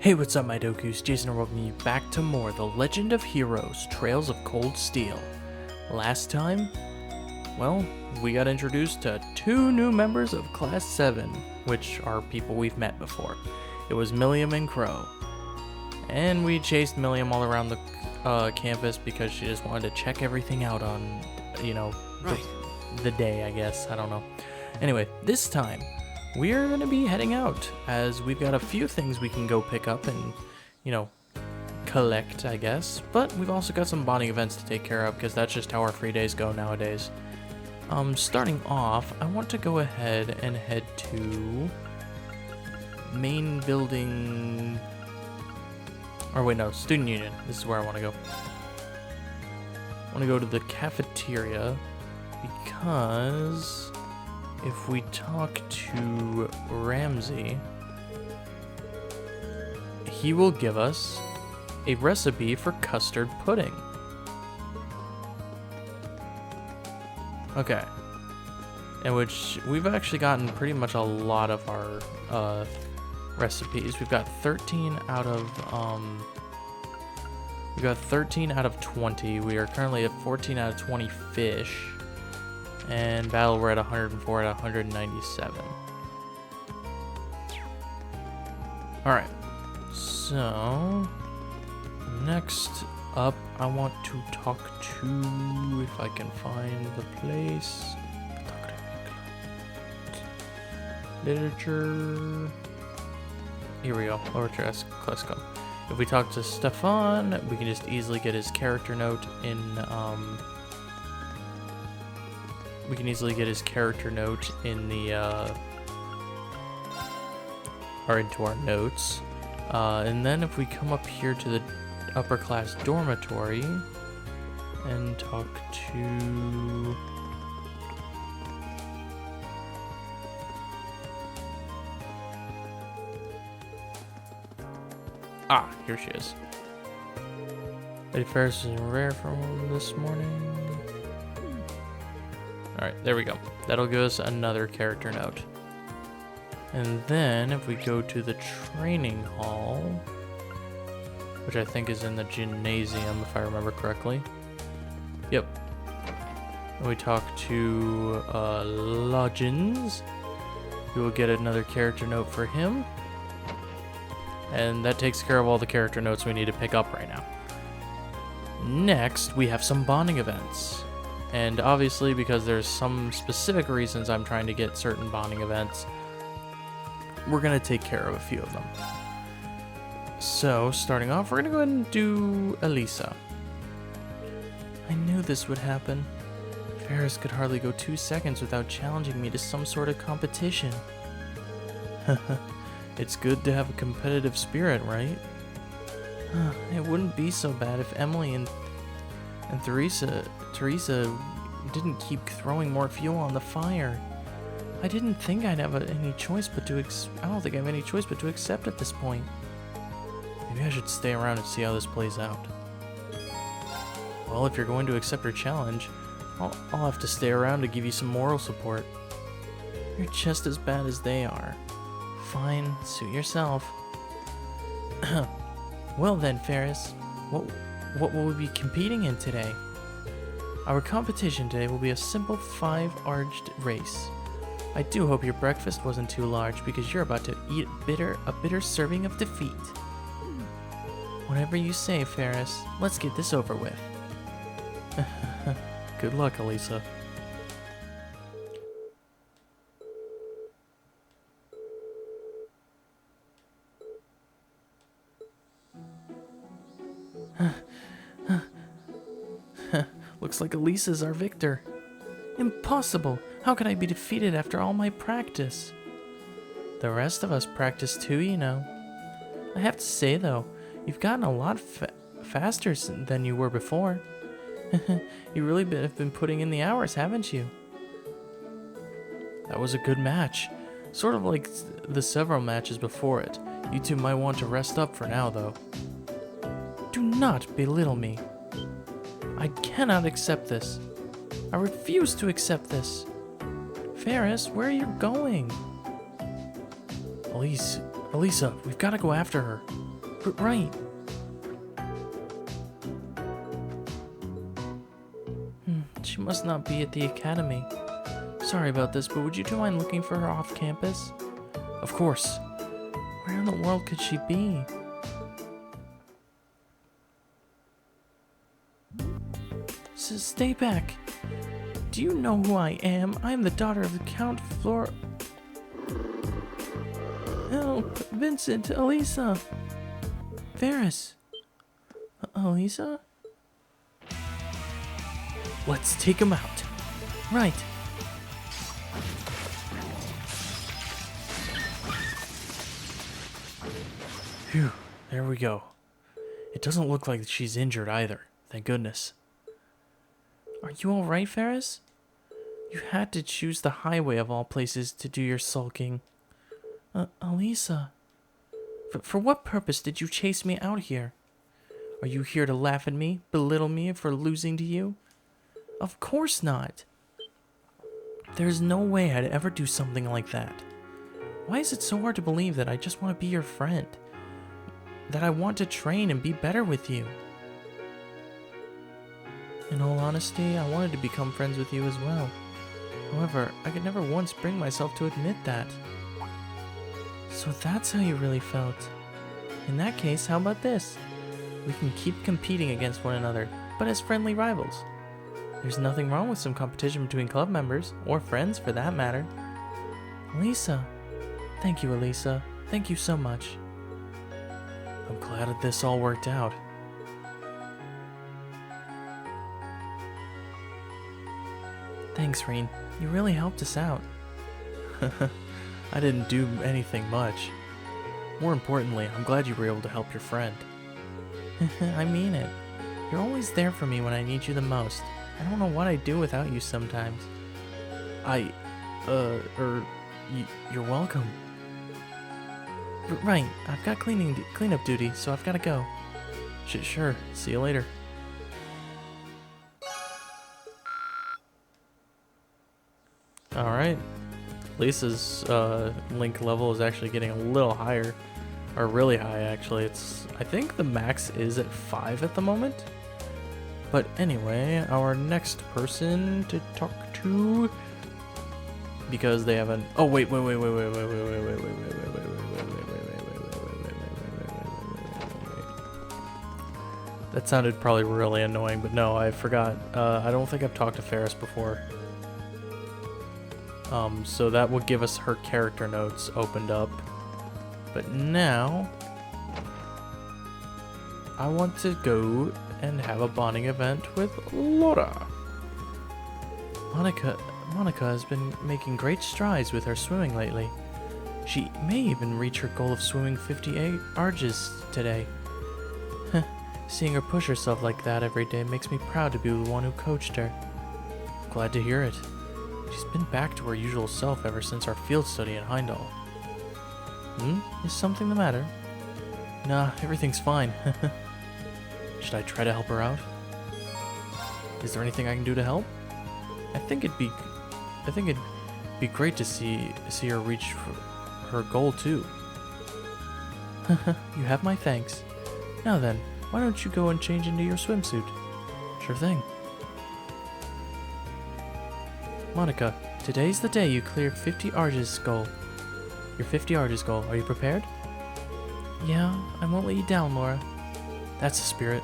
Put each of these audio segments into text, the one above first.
Hey, what's up, my Dokus? Jason and welcoming you back to more The Legend of Heroes, Trails of Cold Steel. Last time, well, we got introduced to two new members of Class 7, which are people we've met before. It was Milliam and Crow. And we chased Milliam all around the campus because she just wanted to check everything out on, the day, I guess. I don't know. Anyway, this time, we're going to be heading out, as we've got a few things we can go pick up and, collect, I guess. But we've also got some bonding events to take care of, because that's just how our free days go nowadays. Starting off, I want to go ahead and head to main building, or wait, no, student union. This is where I want to go. I want to go to the cafeteria, because if we talk to Ramsey, he will give us a recipe for custard pudding. Okay. In which we've actually gotten pretty much a lot of our recipes. We've got 13 out of 20. We are currently at 14 out of 20 fish. And battle, we're at 104 out of 197. Alright, so next up, I want to talk to, if I can find the place, literature. Here we go, literature classical. If we talk to Stefan, we can just easily get his character note in, the, or into our notes. And then if we come up here to the upper class dormitory and talk to... here she is. Lady Ferris is rare from this morning. Alright, there we go. That'll give us another character note. And then if we go to the training hall, which I think is in the gymnasium, if I remember correctly. Yep. And we talk to Lodgins. We will get another character note for him. And that takes care of all the character notes we need to pick up right now. Next, we have some bonding events. And obviously, because there's some specific reasons I'm trying to get certain bonding events, we're going to take care of a few of them. So, starting off, we're going to go ahead and do Elisa. I knew this would happen. Ferris could hardly go 2 seconds without challenging me to some sort of competition. It's good to have a competitive spirit, right? It wouldn't be so bad if Emily and Teresa didn't keep throwing more fuel on the fire. I didn't think I'd have any choice but to I don't think I have any choice but to accept at this point. Maybe I should stay around and see how this plays out. Well, if you're going to accept her challenge, I'll have to stay around to give you some moral support. You're just as bad as they are. Fine, suit yourself. Well then, Ferris, what will we be competing in today? Our competition today will be a simple 5-arched race. I do hope your breakfast wasn't too large, because you're about to eat a bitter serving of defeat. Whatever you say, Ferris. Let's get this over with. Good luck, Elisa. Looks like Elisa's our victor. Impossible! How could I be defeated after all my practice? The rest of us practice too, you know. I have to say, though, you've gotten a lot faster than you were before. You really have been putting in the hours, haven't you? That was a good match. Sort of like the several matches before it. You two might want to rest up for now, though. Do not belittle me. I cannot accept this. I refuse to accept this. Ferris, where are you going? Elisa, we've got to go after her. Right. She must not be at the academy. Sorry about this, but would you two mind looking for her off campus? Of course. Where in the world could she be? Stay back. Do you know who I am? I am the daughter of the Count Flor... Help! Vincent! Elisa! Ferris! Elisa? Let's take him out. Right. Phew, there we go. It doesn't look like she's injured either. Thank goodness. Are you alright, Ferris? You had to choose the highway of all places to do your sulking. Elisa. For what purpose did you chase me out here? Are you here to laugh at me, belittle me for losing to you? Of course not. There's no way I'd ever do something like that. Why is it so hard to believe that I just want to be your friend? That I want to train and be better with you? In all honesty, I wanted to become friends with you as well. However, I could never once bring myself to admit that. So that's how you really felt. In that case, how about this? We can keep competing against one another, but as friendly rivals. There's nothing wrong with some competition between club members, or friends for that matter. Elisa. Thank you, Elisa. Thank you so much. I'm glad that this all worked out. Thanks, Reen. You really helped us out. I didn't do anything much. More importantly, I'm glad you were able to help your friend. I mean it. You're always there for me when I need you the most. I don't know what I'd do without you sometimes. You're welcome. Right, I've got cleanup duty, so I've gotta go. Sure, see you later. Alright. Lisa's link level is actually getting a little higher. Or really high, actually. I think the max is at 5 at the moment. But anyway, our next person to talk to, because they haven't. Oh wait. That sounded probably really annoying, but no, I forgot. I don't think I've talked to Ferris before. So that will give us her character notes opened up. But now, I want to go and have a bonding event with Laura. Monica has been making great strides with her swimming lately. She may even reach her goal of swimming 58 arches today. Seeing her push herself like that every day makes me proud to be the one who coached her. Glad to hear it. She's been back to her usual self ever since our field study in Heimdall. Is something the matter? Nah, everything's fine. Should I try to help her out? Is there anything I can do to help? I think it'd be great to see her reach her goal too. You have my thanks. Now then, why don't you go and change into your swimsuit? Sure thing. Monica, today's the day you cleared 50 arches goal. Your 50 arches goal. Are you prepared? Yeah, I won't let you down, Laura. That's the spirit.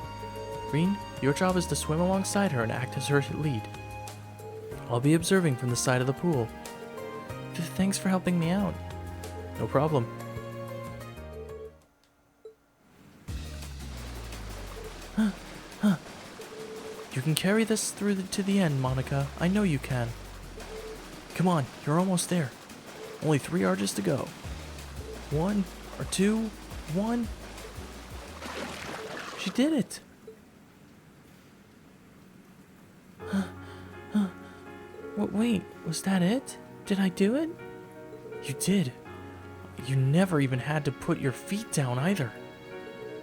Reen, your job is to swim alongside her and act as her lead. I'll be observing from the side of the pool. Thanks for helping me out. No problem. You can carry this through to the end, Monica. I know you can. Come on, you're almost there. Only 3 arches to go. 1 or 2, 1. She did it. Wait, was that it? Did I do it? You did. You never even had to put your feet down either.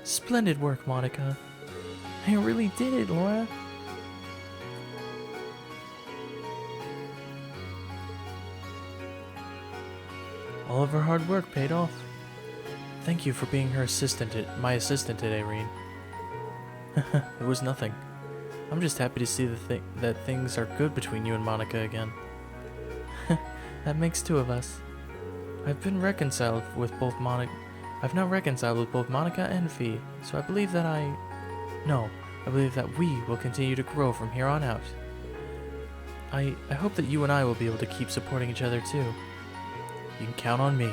Splendid work, Monica. I really did it, Laura. All of her hard work paid off. Thank you for being my assistant today, Reen. It was nothing. I'm just happy to see that things are good between you and Monica again. That makes two of us. I've not reconciled with both Monica and Fee, so I believe that we will continue to grow from here on out. I hope that you and I will be able to keep supporting each other too. You can count on me.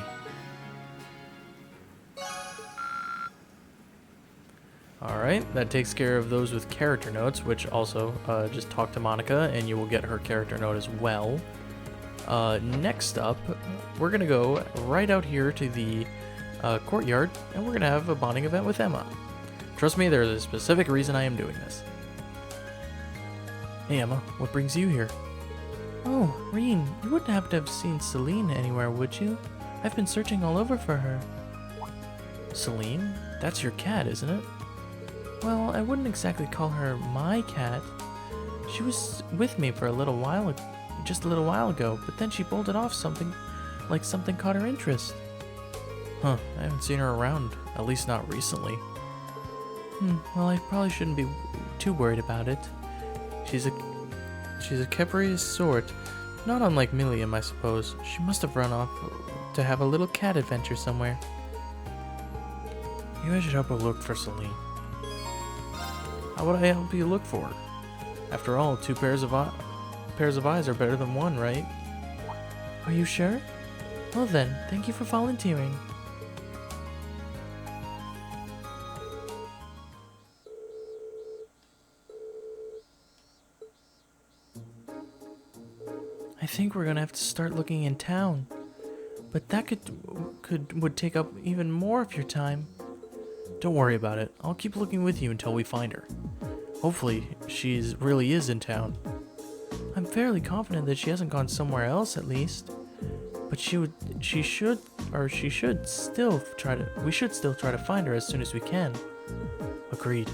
Alright, that takes care of those with character notes, which also just talk to Monica and you will get her character note as well. Next up, we're going to go right out here to the courtyard and we're going to have a bonding event with Emma. Trust me, there's a specific reason I am doing this. Hey Emma, what brings you here? Oh, Reen, you wouldn't happen to have seen Celine anywhere, would you? I've been searching all over for her. Celine? That's your cat, isn't it? Well, I wouldn't exactly call her my cat. She was with me for just a little while ago, but then she bolted off something caught her interest. Huh, I haven't seen her around, at least not recently. Well, I probably shouldn't be too worried about it. She's a capricious sort, not unlike Milliam, I suppose. She must have run off to have a little cat adventure somewhere. Maybe I should help her look for Celine. How would I help you look for her? After all, two pairs of eyes are better than one, right? Are you sure? Well then, thank you for volunteering. I think we're gonna have to start looking in town, but that would take up even more of your time. Don't worry about it. I'll keep looking with you until we find her. Hopefully, she really is in town. I'm fairly confident that she hasn't gone somewhere else, at least. But we should still try to find her as soon as we can. Agreed.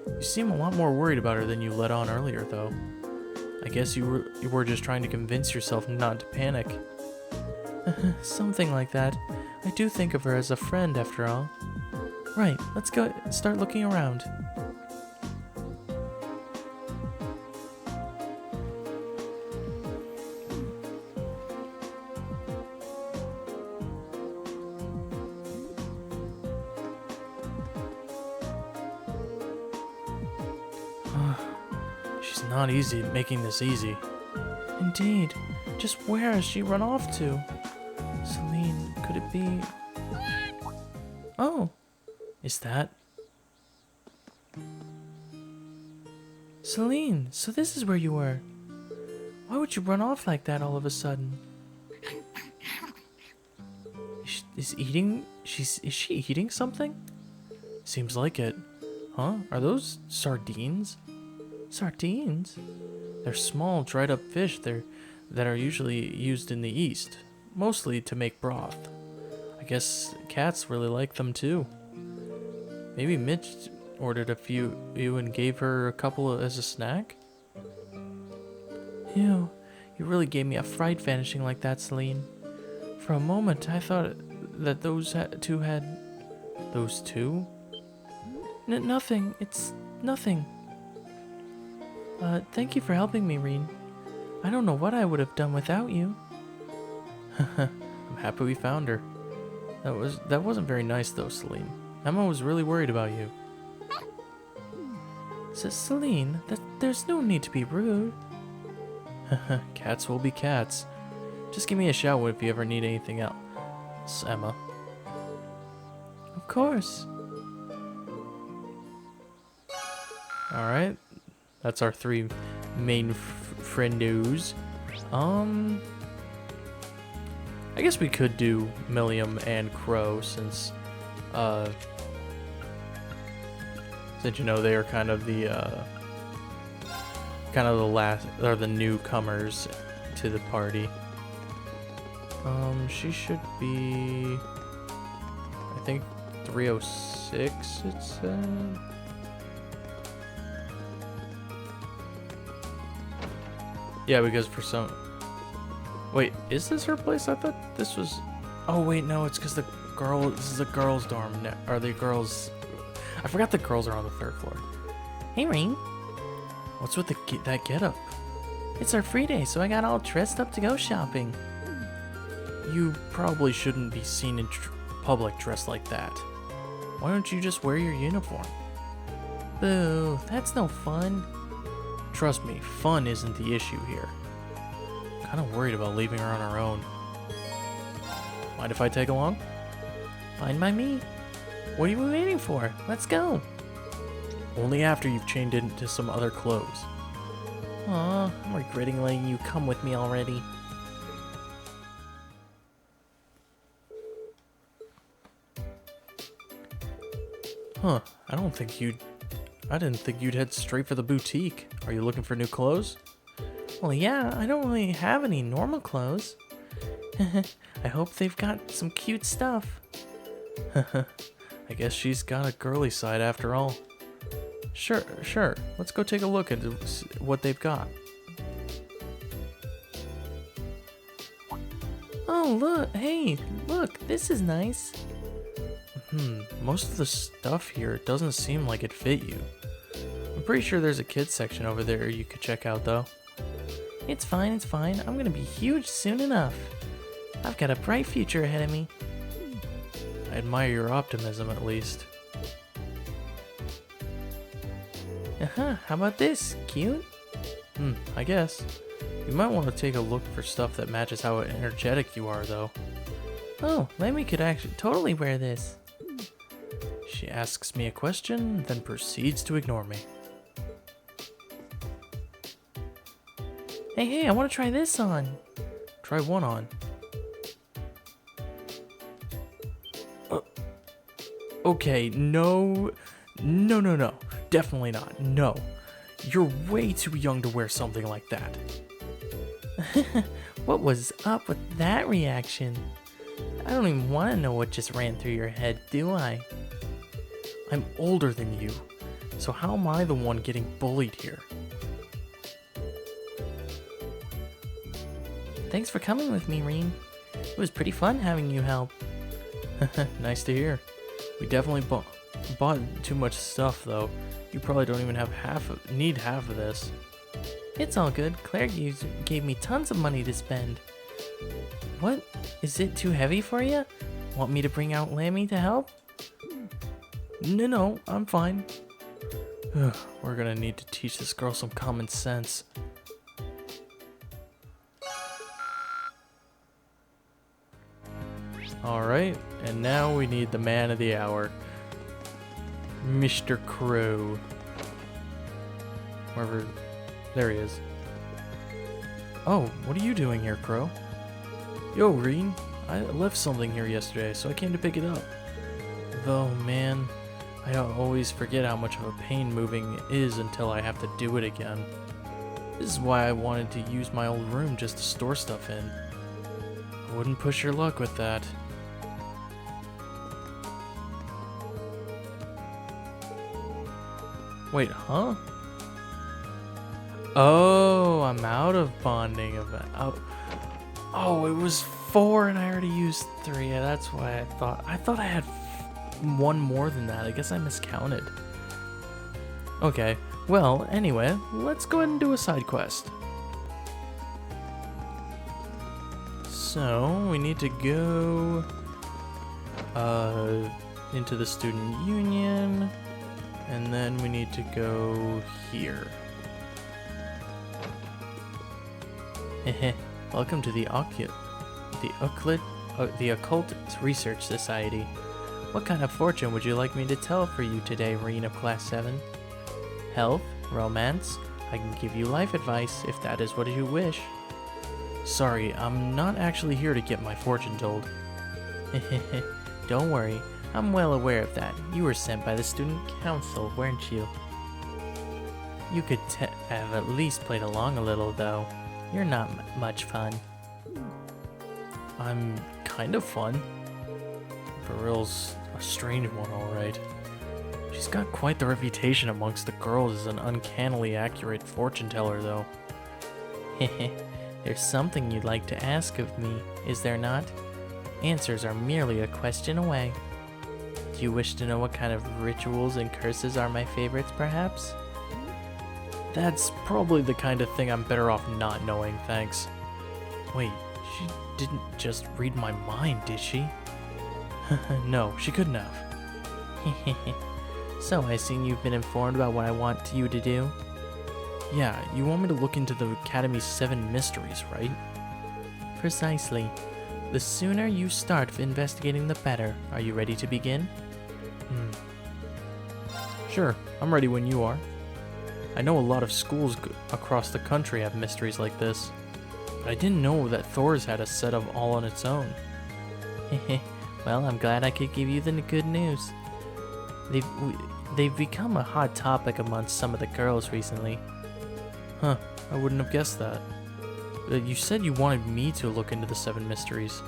You seem a lot more worried about her than you let on earlier, though. I guess you were just trying to convince yourself not to panic. Something like that. I do think of her as a friend, after all. Right, let's go start looking around. She's not making this easy. Indeed. Just where has she run off to? Celine, could it be... Oh! Is that... Celine, so this is where you were. Why would you run off like that all of a sudden? Is she eating something? Seems like it. Huh? Are those sardines? Sardines? They're small, dried up fish that are usually used in the East, mostly to make broth. I guess cats really like them too. Maybe Mitch ordered a few and gave her a couple as a snack? Ew, you really gave me a fright vanishing like that, Celine. For a moment, I thought that those two had... Those two? Nothing. It's nothing. Thank you for helping me, Reen. I don't know what I would have done without you. I'm happy we found her. That wasn't very nice though, Celine. Emma was really worried about you. Celine, there's no need to be rude. Cats will be cats. Just give me a shout if you ever need anything else, Emma. Of course. Alright. That's our three main friendos. I guess we could do Milliam and Crow since you know they are kind of the last or the newcomers to the party. She should be, I think, 306. It said. Yeah, because for some... Wait, is this her place? I thought this was... Oh, wait, no, it's because This is a girls' dorm. Are they girls? I forgot the girls are on the 3rd floor. Hey, Rain. What's with that getup? It's our free day, so I got all dressed up to go shopping. You probably shouldn't be seen in public dressed like that. Why don't you just wear your uniform? Boo, that's no fun. Trust me, fun isn't the issue here. Kind of worried about leaving her on her own. Mind if I tag along? Fine by me. What are you waiting for? Let's go. Only after you've changed into some other clothes. Aw, I'm regretting letting you come with me already. Huh, I didn't think you'd head straight for the boutique. Are you looking for new clothes? Well, yeah, I don't really have any normal clothes. I hope they've got some cute stuff. I guess she's got a girly side after all. Sure. Let's go take a look at what they've got. Oh, look. Hey, look. This is nice. Most of the stuff here doesn't seem like it fit you. I'm pretty sure there's a kids section over there you could check out though. It's fine. I'm gonna be huge soon enough. I've got a bright future ahead of me. I admire your optimism at least. How about this? Cute? I guess. You might want to take a look for stuff that matches how energetic you are though. Oh, Lemmy could actually totally wear this. She asks me a question, then proceeds to ignore me. Hey, I want to try this on. Try one on. Okay, no. Definitely not. No. You're way too young to wear something like that. What was up with that reaction? I don't even want to know what just ran through your head, do I? I'm older than you, so how am I the one getting bullied here? Thanks for coming with me, Reen. It was pretty fun having you help. Nice to hear. We definitely bought too much stuff, though. You probably don't even need half of this. It's all good. Claire gave me tons of money to spend. What? Is it too heavy for you? Want me to bring out Lammy to help? No, I'm fine. We're gonna need to teach this girl some common sense. Alright, and now we need the man of the hour. Mr. Crow. Wherever... There he is. Oh, what are you doing here, Crow? Yo, Reen. I left something here yesterday, so I came to pick it up. Though, man, I always forget how much of a pain moving is until I have to do it again. This is why I wanted to use my old room just to store stuff in. I wouldn't push your luck with that. Wait, huh? Oh, I'm out of bonding event. Oh, it was 4 and I already used 3. Yeah, that's why I thought I had one more than that. I guess I miscounted. Okay, well, anyway, let's go ahead and do a side quest. So, we need to go into the student union, and then we need to go here. Welcome to the Occult Research Society. What kind of fortune would you like me to tell for you today, Reen of Class 7? Health? Romance? I can give you life advice if that is what you wish. Sorry, I'm not actually here to get my fortune told. Don't worry, I'm well aware of that. You were sent by the student council, weren't you? You could have at least played along a little, though. You're not much fun. I'm kind of fun. Beryl's a strange one, alright. She's got quite the reputation amongst the girls as an uncannily accurate fortune teller, though. There's something you'd like to ask of me, is there not? Answers are merely a question away. Do you wish to know what kind of rituals and curses are my favorites, perhaps? That's probably the kind of thing I'm better off not knowing, thanks. Wait, she didn't just read my mind, did she? No, she couldn't have. So, I seen you've been informed about what I want you to do? Yeah, you want me to look into the Academy's 7 mysteries, right? Precisely. The sooner you start investigating, the better. Are you ready to begin? Sure, I'm ready when you are. I know a lot of schools across the country have mysteries like this, but I didn't know that Thor's had a set of all on its own. Well, I'm glad I could give you the good news. They've become a hot topic amongst some of the girls recently. Huh, I wouldn't have guessed that. You said you wanted me to look into the 7 mysteries.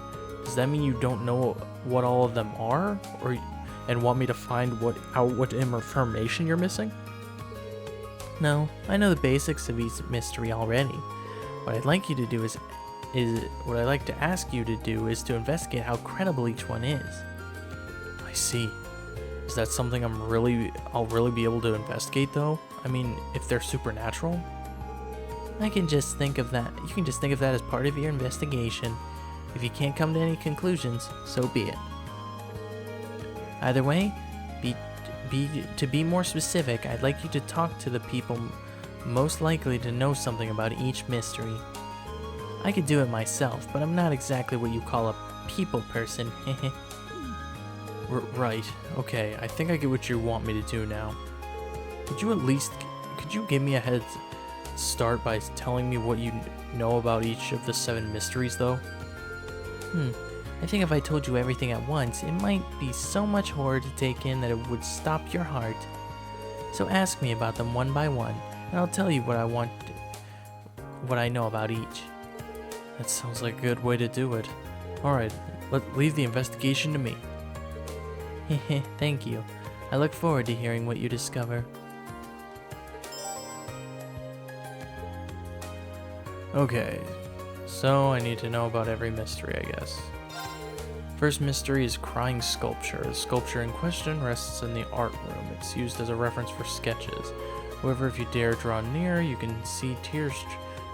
Does that mean you don't know what all of them are? And want me to find what information you're missing? No, I know the basics of each mystery already. What I'd like you to do is what I'd like to ask you to do is to investigate how credible each one is. I see. Is that something I'll really be able to investigate though? I mean, if they're supernatural? You can just think of that as part of your investigation. If you can't come to any conclusions, so be it. Either way, to be more specific, I'd like you to talk to the people most likely to know something about each mystery. I could do it myself, but I'm not exactly what you call a people person. Right. Okay, I think I get what you want me to do now. Could you give me a head start by telling me what you know about each of the 7 mysteries, though? I think if I told you everything at once, it might be so much horror to take in that it would stop your heart. So ask me about them one by one, and I'll tell you what I know about each. That sounds like a good way to do it. Alright, leave the investigation to me. Thank you. I look forward to hearing what you discover. Okay, so I need to know about every mystery, I guess. First mystery is Crying Sculpture. The sculpture in question rests in the art room. It's used as a reference for sketches. However, if you dare draw near, you can see tear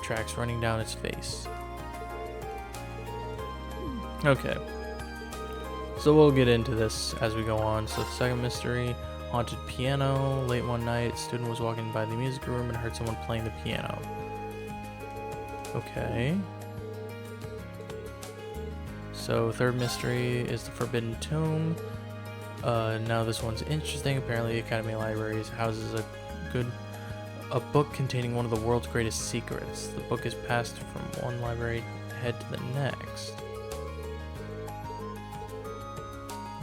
tracks running down its face. Okay. So we'll get into this as we go on. So the second mystery, Haunted Piano. Late one night, a student was walking by the music room and heard someone playing the piano. Okay. So third mystery is the Forbidden Tome. Now this one's interesting. Apparently the Academy Library houses a book containing one of the world's greatest secrets. The book is passed from one library head to the next.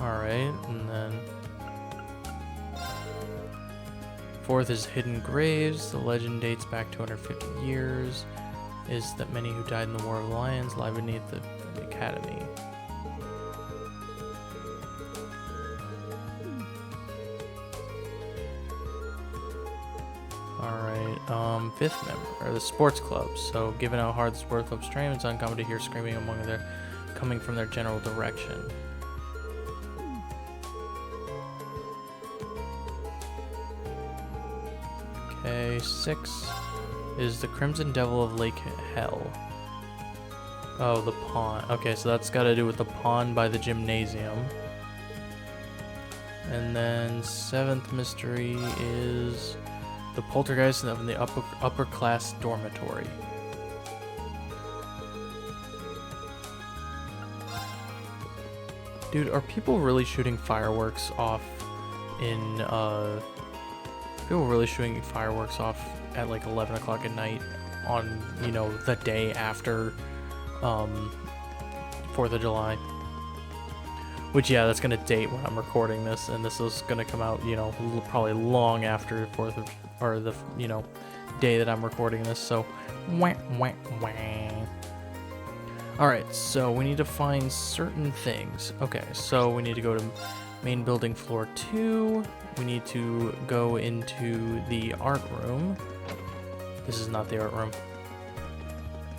Alright, and then fourth is Hidden Graves. The legend dates back 250 years. Is that many who died in the War of the Lions lie beneath the Academy. Alright, fifth member, or the sports clubs. So, given how hard the sports clubs train, it's uncommon to hear screaming coming from their general direction. Okay, 6 is the Crimson Devil of Lake Hell. Oh, the pond. Okay, so that's got to do with the pond by the gymnasium. And then 7th mystery is the poltergeist in the upper class dormitory. Dude, are people really shooting fireworks off in, people really shooting fireworks off at like 11 o'clock at night on, the day after, 4th of July? Which, yeah, that's gonna date when I'm recording this, and this is gonna come out, probably long after 4th of, or the, day that I'm recording this, so, wah, wah, wah. Alright, so we need to find certain things. Okay, so we need to go to main building floor 2. We need to go into the art room. This is not the art room.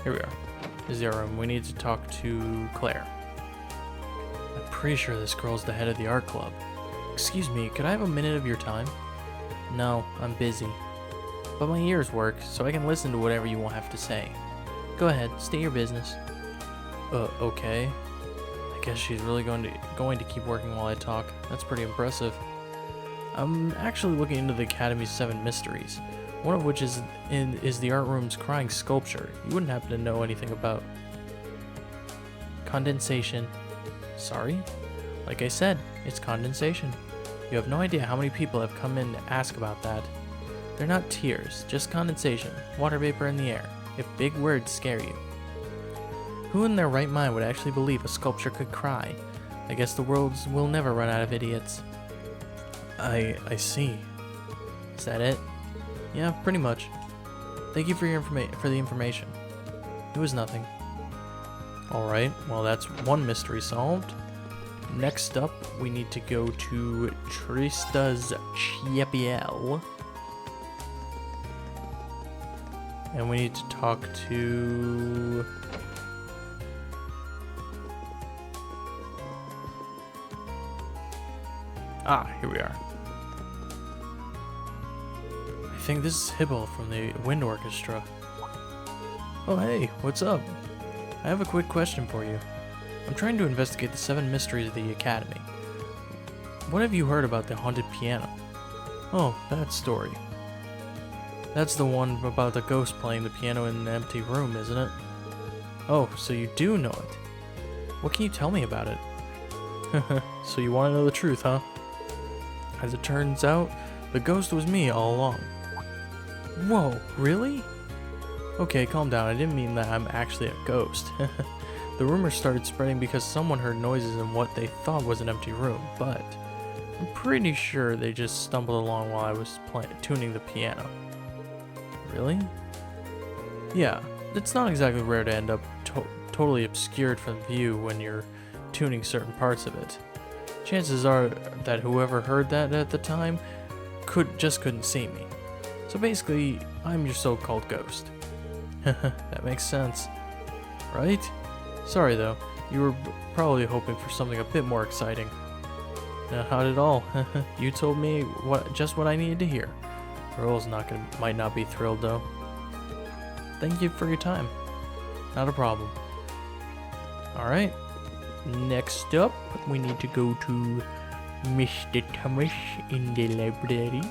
Here we are. This is the art room. We need to talk to Claire. pretty sure this girl's the head of the art club. Excuse me, could I have a minute of your time? No, I'm busy. But my ears work, so I can listen to whatever you will have to say. Go ahead, state your business. Okay. I guess she's really going to keep working while I talk. That's pretty impressive. I'm actually looking into the Academy's 7 Mysteries, one of which is the art room's crying sculpture. You wouldn't happen to know anything about condensation. Sorry? Like I said, it's condensation. You have no idea how many people have come in to ask about that. They're not tears, just condensation, water vapor in the air, if big words scare you. Who in their right mind would actually believe a sculpture could cry? I guess the world will never run out of idiots. I see. Is that it? Yeah, pretty much. Thank you for the information. It was nothing. Alright, well that's one mystery solved. Next up, we need to go to Trista's Chapelle. And we need to talk to... here we are. I think this is Hibble from the Wind Orchestra. Oh hey, what's up? I have a quick question for you. I'm trying to investigate the 7 Mysteries of the Academy. What have you heard about the haunted piano? Oh, that story. That's the one about the ghost playing the piano in an empty room, isn't it? Oh, so you do know it. What can you tell me about it? So you want to know the truth, huh? As it turns out, the ghost was me all along. Whoa, really? Okay, calm down. I didn't mean that I'm actually a ghost. The rumors started spreading because someone heard noises in what they thought was an empty room, but I'm pretty sure they just stumbled along while I was tuning the piano. Really? Yeah, it's not exactly rare to end up totally obscured from view when you're tuning certain parts of it. Chances are that whoever heard that at the time couldn't see me. So basically, I'm your so-called ghost. That makes sense, right? Sorry though, you were probably hoping for something a bit more exciting. Not at all. You told me just what I needed to hear. Beryl's might not be thrilled though. Thank you for your time. Not a problem. Alright. Next up, we need to go to Mr. Thomas in the library.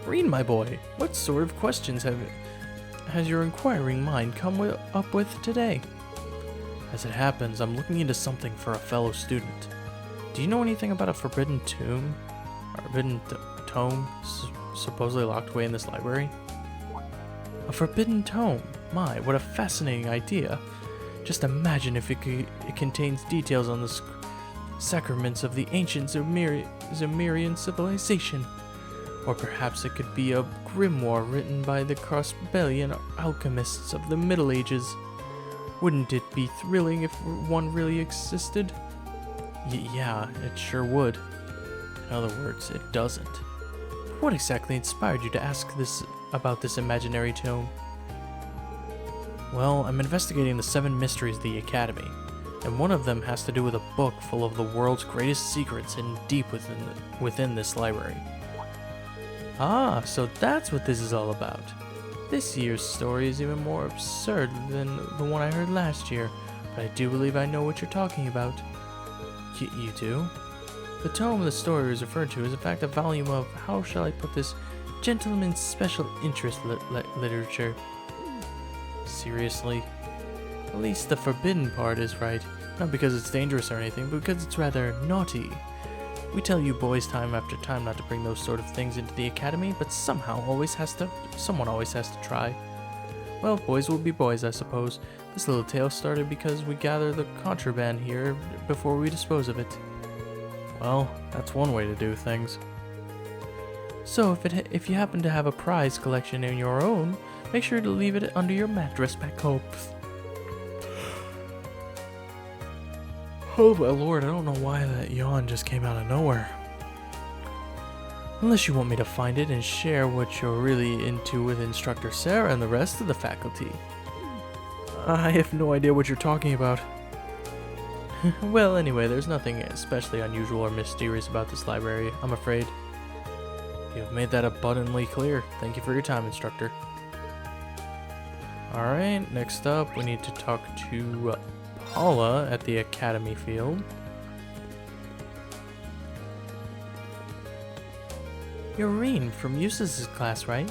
Read, my boy. What sort of questions has your inquiring mind come up with today? As it happens, I'm looking into something for a fellow student. Do you know anything about a forbidden tome? Supposedly locked away in this library? A forbidden tome? My, what a fascinating idea. Just imagine if it contains details on the sacraments of the ancient Zemirian civilization. Or perhaps it could be a grimoire written by the Crossbellian alchemists of the Middle Ages. Wouldn't it be thrilling if one really existed? Yeah, it sure would. In other words, it doesn't. What exactly inspired you to ask about this imaginary tome? Well, I'm investigating the 7 Mysteries of the Academy, and one of them has to do with a book full of the world's greatest secrets hidden deep within this library. Ah, so that's what this is all about. This year's story is even more absurd than the one I heard last year, but I do believe I know what you're talking about. You do? The tome the story is referred to is in fact a volume of, how shall I put this, gentleman's special interest literature. Seriously? At least the forbidden part is right, not because it's dangerous or anything, but because it's rather naughty. We tell you boys time after time not to bring those sort of things into the academy, but someone always has to try. Well, boys will be boys, I suppose. This little tale started because we gather the contraband here before we dispose of it. Well, that's one way to do things. So if you happen to have a prize collection in your own, make sure to leave it under your mattress back home. Oh my lord, I don't know why that yawn just came out of nowhere. Unless you want me to find it and share what you're really into with Instructor Sarah and the rest of the faculty. I have no idea what you're talking about. Well, anyway, there's nothing especially unusual or mysterious about this library, I'm afraid. You have made that abundantly clear. Thank you for your time, instructor. Alright, next up, we need to talk to Paula at the Academy Field. You're Reen from Eustace's class, right?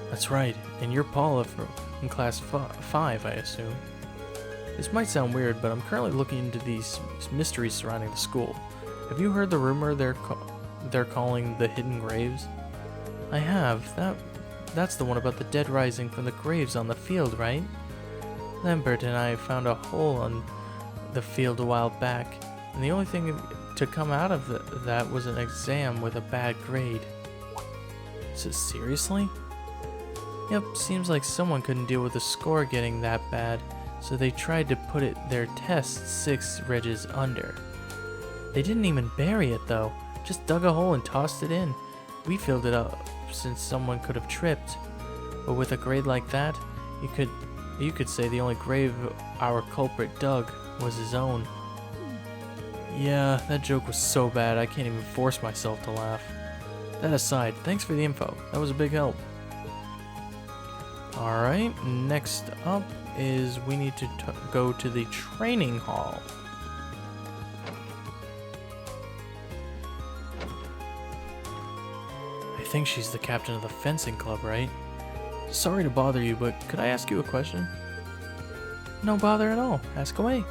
That's right, and you're Paula from class 5, I assume. This might sound weird, but I'm currently looking into these mysteries surrounding the school. Have you heard the rumor they're calling the Hidden Graves? I have. That's the one about the dead rising from the graves on the field, right? Lambert and I found a hole on the field a while back, and the only thing to come out of that was an exam with a bad grade. So seriously? Yep, seems like someone couldn't deal with the score getting that bad, so they tried to put their test 6 regs under. They didn't even bury it though, just dug a hole and tossed it in. We filled it up since someone could have tripped. But with a grade like that, you could say the only grave our culprit dug was his own. Yeah, that joke was so bad I can't even force myself to laugh. That aside, thanks for the info. That was a big help. Alright, next up is we need to go to the training hall. I think she's the captain of the fencing club, right? Sorry to bother you, but could I ask you a question? No bother at all. Ask away.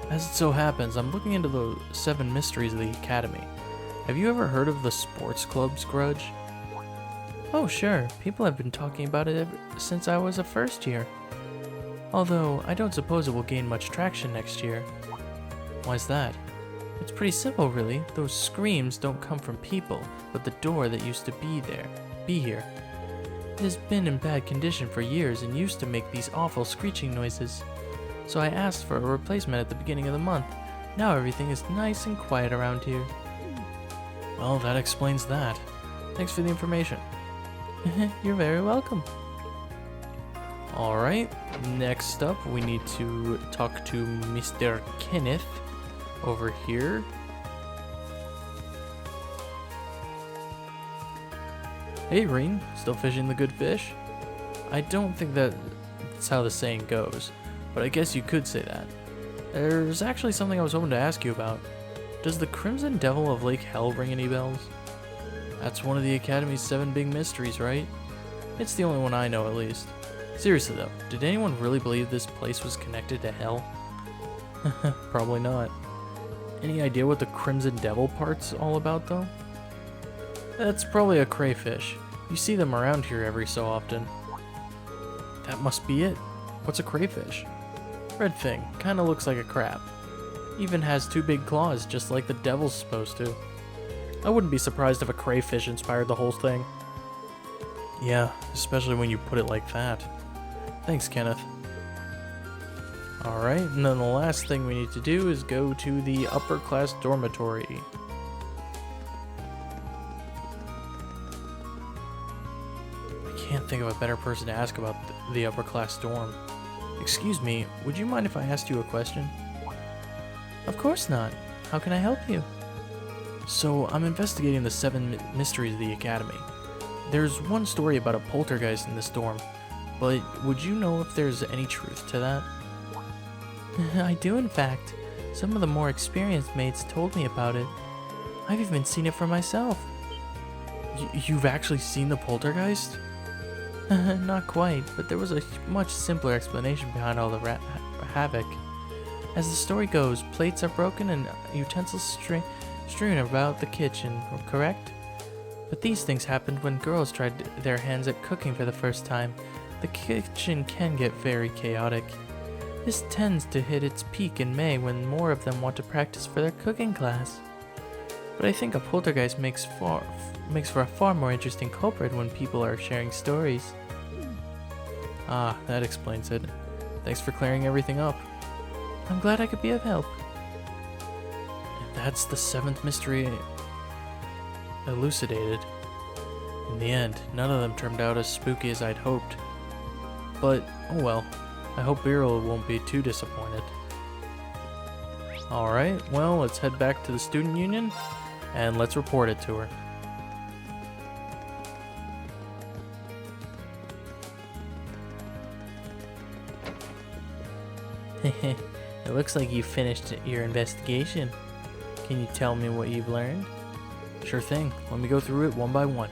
As it so happens, I'm looking into the 7 Mysteries of the Academy. Have you ever heard of the sports club's grudge? Oh sure, people have been talking about it ever since I was a first year. Although, I don't suppose it will gain much traction next year. Why's that? It's pretty simple really. Those screams don't come from people, but the door that used to be here. It has been in bad condition for years and used to make these awful screeching noises. So I asked for a replacement at the beginning of the month. Now everything is nice and quiet around here. Well, that explains that. Thanks for the information. You're very welcome. Alright, next up we need to talk to Mr. Kenneth over here. Hey Reen, still fishing the good fish? I don't think that's how the saying goes, but I guess you could say that. There's actually something I was hoping to ask you about. Does the Crimson Devil of Lake Hell ring any bells? That's one of the Academy's 7 big mysteries, right? It's the only one I know, at least. Seriously though, did anyone really believe this place was connected to hell? Probably not. Any idea what the Crimson Devil part's all about, though? That's probably a crayfish. You see them around here every so often. That must be it. What's a crayfish? Red thing, kinda looks like a crab. Even has 2 big claws, just like the devil's supposed to. I wouldn't be surprised if a crayfish inspired the whole thing. Yeah, especially when you put it like that. Thanks, Kenneth. Alright, and then the last thing we need to do is go to the upper class dormitory. I can't think of a better person to ask about the upper class dorm. Excuse me, would you mind if I asked you a question? Of course not. How can I help you? So, I'm investigating the 7 Mysteries of the Academy. There's one story about a poltergeist in this dorm, but would you know if there's any truth to that? I do, in fact. Some of the more experienced mates told me about it. I've even seen it for myself. You've actually seen the poltergeist? Not quite, but there was a much simpler explanation behind all the havoc. As the story goes, plates are broken and utensils strewn about the kitchen, correct? But these things happened when girls tried their hands at cooking for the first time. The kitchen can get very chaotic. This tends to hit its peak in May when more of them want to practice for their cooking class. But I think a poltergeist makes for a far more interesting culprit when people are sharing stories. Ah, that explains it. Thanks for clearing everything up. I'm glad I could be of help. And that's the 7th mystery elucidated. In the end, none of them turned out as spooky as I'd hoped. But, oh well. I hope Beryl won't be too disappointed. Alright, well, let's head back to the student union, and let's report it to her. It looks like you finished your investigation. Can you tell me what you've learned? Sure thing, let me go through it one by one.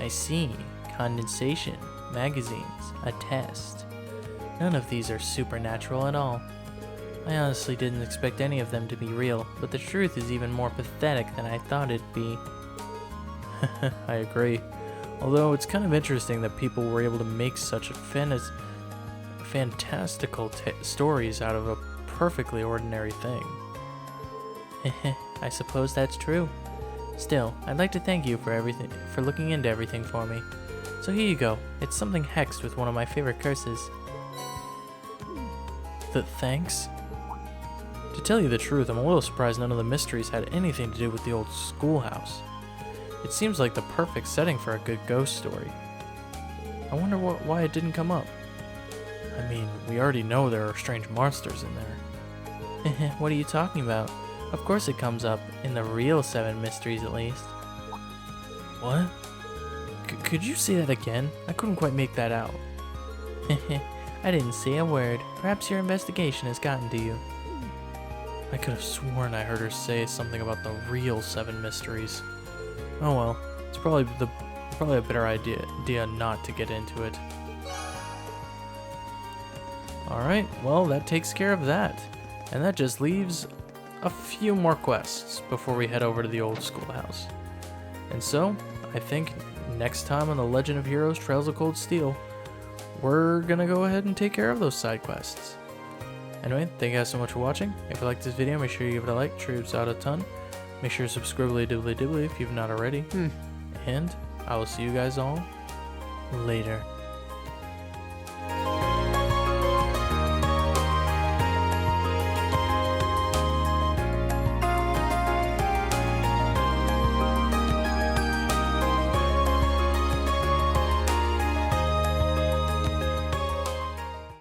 I see. Condensation, magazines, a test. None of these are supernatural at all. I honestly didn't expect any of them to be real, but the truth is even more pathetic than I thought it'd be. I agree. Although it's kind of interesting that people were able to make such fantastical stories out of a perfectly ordinary thing. I suppose that's true. Still, I'd like to thank you for looking into everything for me. So here you go. It's something hexed with one of my favorite curses. Thanks? To tell you the truth, I'm a little surprised none of the mysteries had anything to do with the old schoolhouse. It seems like the perfect setting for a good ghost story. I wonder why it didn't come up. I mean, we already know there are strange monsters in there. What are you talking about? Of course it comes up, in the real Seven Mysteries at least. What? Could you say that again? I couldn't quite make that out. I didn't say a word. Perhaps your investigation has gotten to you. I could have sworn I heard her say something about the real Seven Mysteries. Oh well, it's probably a better idea not to get into it. Alright, well that takes care of that. And that just leaves a few more quests before we head over to the old schoolhouse. And so, I think next time on the Legend of Heroes Trails of Cold Steel, we're gonna go ahead and take care of those side quests. Anyway, thank you guys so much for watching. If you liked this video, make sure you give it a like, troops out a ton. Make sure to subscribe dibbly if you've not already. And I will see you guys all later.